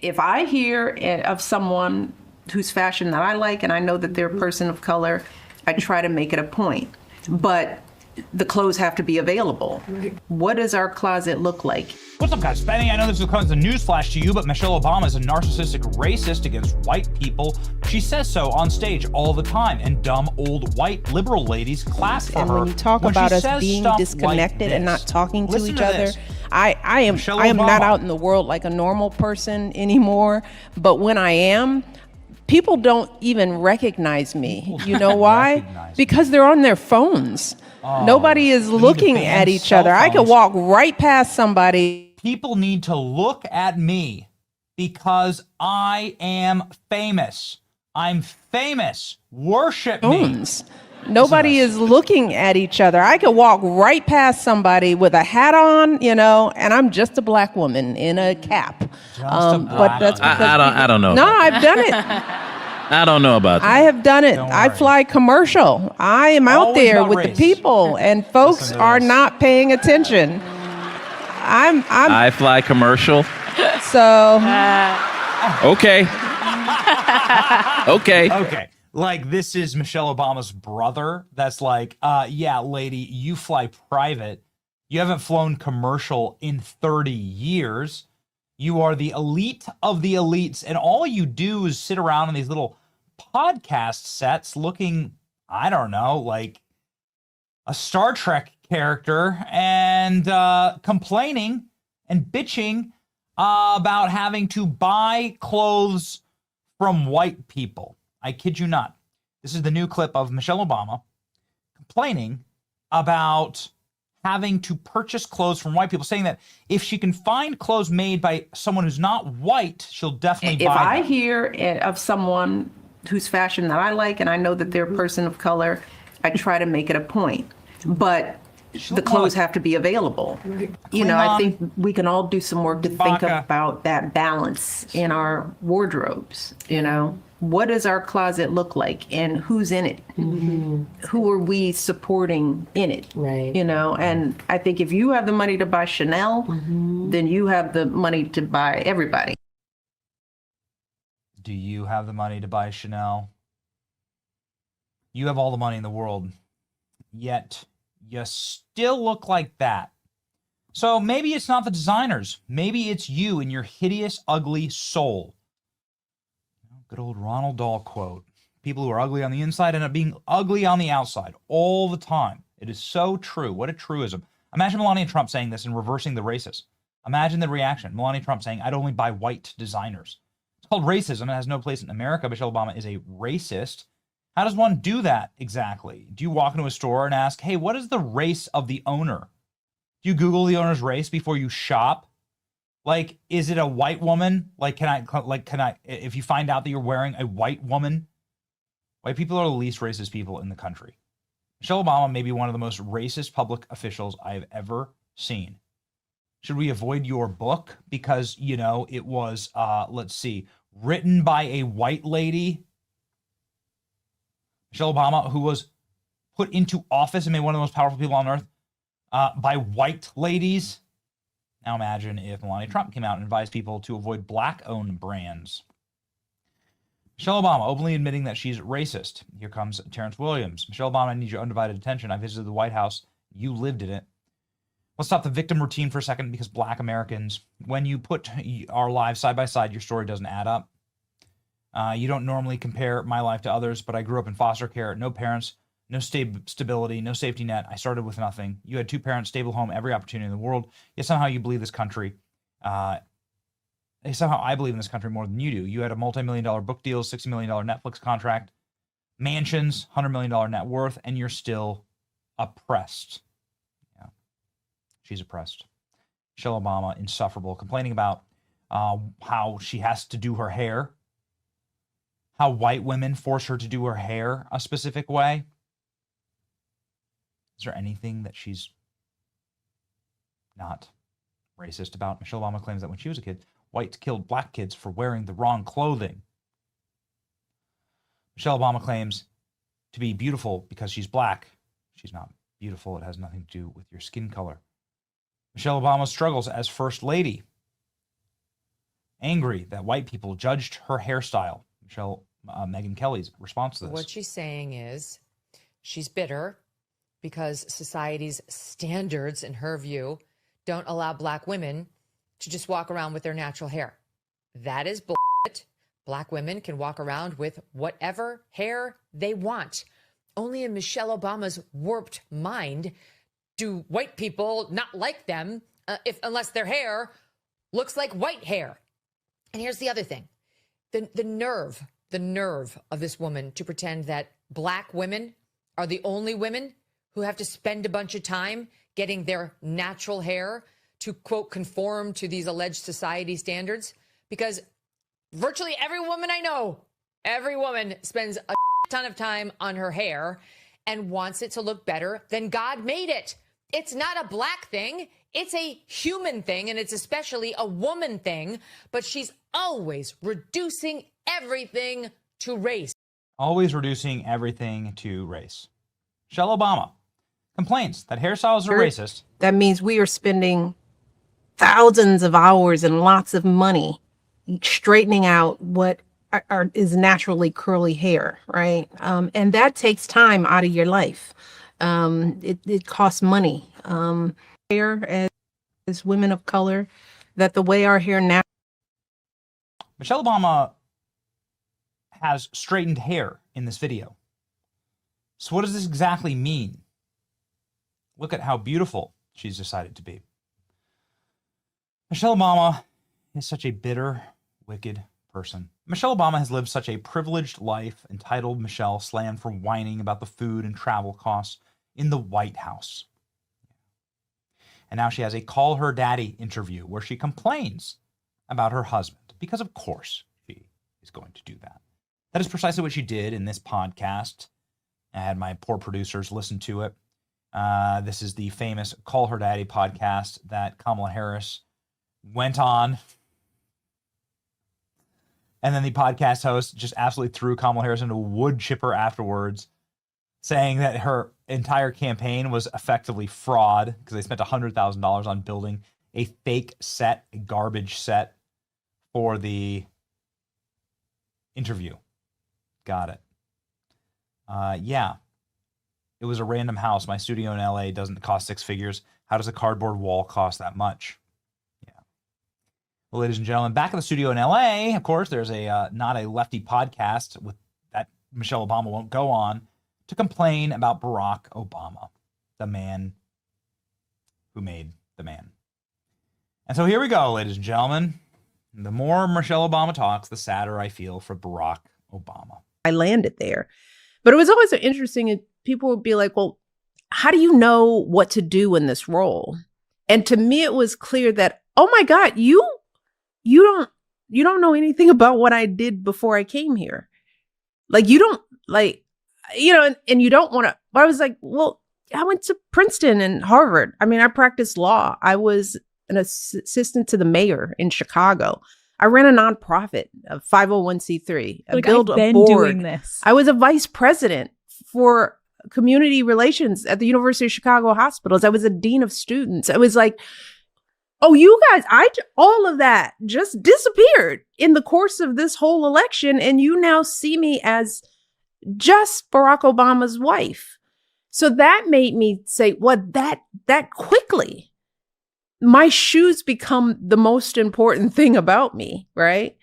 If I hear of someone whose fashion that I like and I know that they're a person of color, I try to make it a point. But the clothes have to be available. What does our closet look like? What's up, guys? Benny, I know this comes as a newsflash to you, but Michelle Obama is a narcissistic racist against white people. She says so on stage all the time, and dumb old white liberal ladies clap for her. And when you talk about us being disconnected and not talking to each other, I am not out in the world like a normal person anymore. But when I am, people don't even recognize me. You know why? Because they're on their phones. Nobody is looking at each other. I could walk right past somebody. People need to look at me because I am famous. I'm famous. Worship me. Nobody is looking at each other. I could walk right past somebody with a hat on, you know, and I'm just a black woman in a cap. But that's because I don't know. No, I've done it. I don't know about that. I have done it. I fly commercial. I am out there with the people, and folks are not paying attention. I fly commercial. So. Okay. Okay. Like, this is Michelle Obama's brother. That's like, yeah, lady, you fly private. You haven't flown commercial in 30 years. You are the elite of the elites, and all you do is sit around in these little podcast sets looking, I don't know, like a Star Trek character and complaining and bitching about having to buy clothes from white people. I kid you not. This is the new clip of Michelle Obama complaining about having to purchase clothes from white people, saying that if she can find clothes made by someone who's not white, she'll definitely buy them. If I hear of someone whose fashion that I like and I know that they're a person of color, I try to make it a point. But the clothes have to be available. You know, I think we can all do some work to think about that balance in our wardrobes, you know. What does our closet look like and who's in it? Mm-hmm. Who are we supporting in it? Right. You know, and I think if you have the money to buy Chanel, then you have the money to buy everybody. Do you have the money to buy Chanel? You have all the money in the world, yet you still look like that. So maybe it's not the designers. Maybe it's you and your hideous, ugly soul. Good old Ronald Dahl quote. People who are ugly on the inside end up being ugly on the outside all the time. It is so true. What a truism. Imagine Melania Trump saying this and reversing the racist. Imagine the reaction. Melania Trump saying, I'd only buy white designers. It's called racism. It has no place in America. Michelle Obama is a racist. How does one do that exactly? Do you walk into a store and ask, hey, what is the race of the owner? Do you Google the owner's race before you shop? Like, is it a white woman? Can I, if you find out that you're wearing a white woman? White people are the least racist people in the country. Michelle Obama may be one of the most racist public officials I have ever seen. Should we avoid your book? Because, you know, it was, let's see, written by a white lady. Michelle Obama, who was put into office and made one of the most powerful people on earth by white ladies. Now imagine if Melania Trump came out and advised people to avoid black-owned brands. Michelle Obama openly admitting that she's racist. Here comes Terrence Williams. Michelle Obama, I need your undivided attention. I visited the White House. You lived in it. Let's stop the victim routine for a second, because black Americans, when you put our lives side by side, your story doesn't add up. You don't normally compare my life to others, but I grew up in foster care, no parents, no stability, no safety net. I started with nothing. You had 2 parents, stable home, every opportunity in the world. Yet somehow you believe this country. Somehow I believe in this country more than you do. You had a multi-million-dollar book deal, $60 million Netflix contract, mansions, $100 million net worth, and you're still oppressed. Yeah, she's oppressed. Michelle Obama, insufferable, complaining about how she has to do her hair, how white women force her to do her hair a specific way. Is there anything that she's not racist about? Michelle Obama claims that when she was a kid, whites killed black kids for wearing the wrong clothing. Michelle Obama claims to be beautiful because she's black. She's not beautiful. It has nothing to do with your skin color. Michelle Obama struggles as first lady. angry that white people judged her hairstyle. Megyn Kelly's response to this. What she's saying is she's bitter because society's standards, in her view, don't allow Black women to just walk around with their natural hair. That is bullshit. Black women can walk around with whatever hair they want. Only in Michelle Obama's warped mind do white people not like them unless their hair looks like white hair. And here's the other thing. The nerve of this woman to pretend that Black women are the only women who have to spend a bunch of time getting their natural hair to, quote, conform to these alleged society standards. Because virtually every woman I know, every woman spends a ton of time on her hair and wants it to look better than God made it. It's not a Black thing. It's a human thing, and it's especially a woman thing. But she's always reducing everything to race. Always reducing everything to race. Michelle Obama complains that hairstyles are racist. That means we are spending thousands of hours and lots of money straightening out what is naturally curly hair, right? And that takes time out of your life. It costs money. Hair as women of color, that the way our hair now. Michelle Obama has straightened hair in this video. So what does this exactly mean? Look at how beautiful she's decided to be. Michelle Obama is such a bitter, wicked person. Michelle Obama has lived such a privileged life, entitled Michelle slammed for whining about the food and travel costs in the White House. And now she has a Call Her Daddy interview where she complains about her husband, because of course she is going to do that. That is precisely what she did in this podcast. I had my poor producers listen to it. This is the famous Call Her Daddy podcast that Kamala Harris went on. And then the podcast host just absolutely threw Kamala Harris into a wood chipper afterwards, saying that her entire campaign was effectively fraud because they spent $100,000 on building a fake set, a garbage set for the interview. Got it. Yeah. It was a random house. My studio in LA doesn't cost six figures. How does a cardboard wall cost that much? Yeah. Well, ladies and gentlemen, back in the studio in LA, of course, there's a Not a Lefty podcast with that Michelle Obama won't go on to complain about Barack Obama, the man who made the man. And so here we go, ladies and gentlemen. The more Michelle Obama talks, the sadder I feel for Barack Obama. I landed there. But it was always interesting, and people would be like, well, how do you know what to do in this role? And to me, it was clear that, oh my God, you don't know anything about what I did before I came here. Like, you don't, like, you know, and you don't want to. I was like, well, I went to Princeton and Harvard. I mean, I practiced law. I was an assistant to the mayor in Chicago. I ran a nonprofit, a 501c3. I built a board. Doing this. I was a vice president for community relations at the University of Chicago hospitals. I was a dean of students. I was like, oh, you guys, all of that just disappeared in the course of this whole election. And you now see me as just Barack Obama's wife. So that made me say, what, that quickly, my shoes become the most important thing about me, right?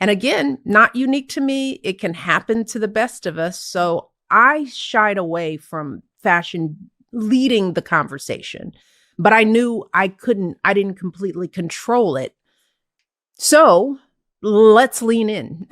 And again, not unique to me. It can happen to the best of us. So I shied away from fashion leading the conversation, but I knew I didn't completely control it. So let's lean in.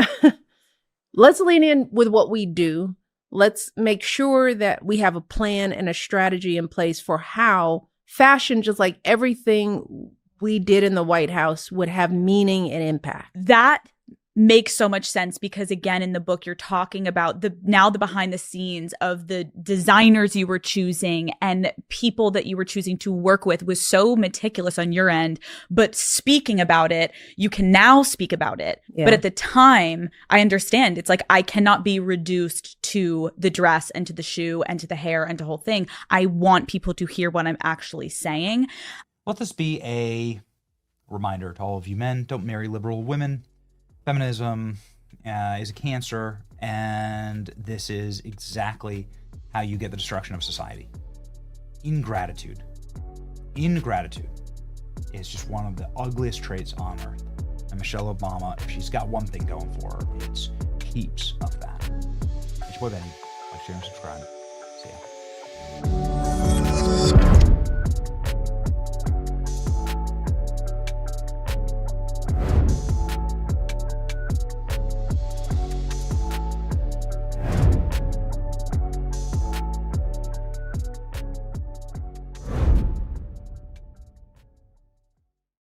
Let's lean in with what we do. Let's make sure that we have a plan and a strategy in place for how fashion, just like everything we did in the White House, would have meaning and impact. That makes so much sense because, again, in the book, you're talking about the behind the scenes of the designers you were choosing and people that you were choosing to work with was so meticulous on your end. But speaking about it, you can now speak about it. Yeah. But at the time, I understand it's like I cannot be reduced to the dress and to the shoe and to the hair and to the whole thing. I want people to hear what I'm actually saying. Let this be a reminder to all of you men, don't marry liberal women. Feminism is a cancer, and this is exactly how you get the destruction of society. Ingratitude. Ingratitude is just one of the ugliest traits on earth. And Michelle Obama, if she's got one thing going for her, it's heaps of that. It's your boy Benny. Like, share, and subscribe. See ya.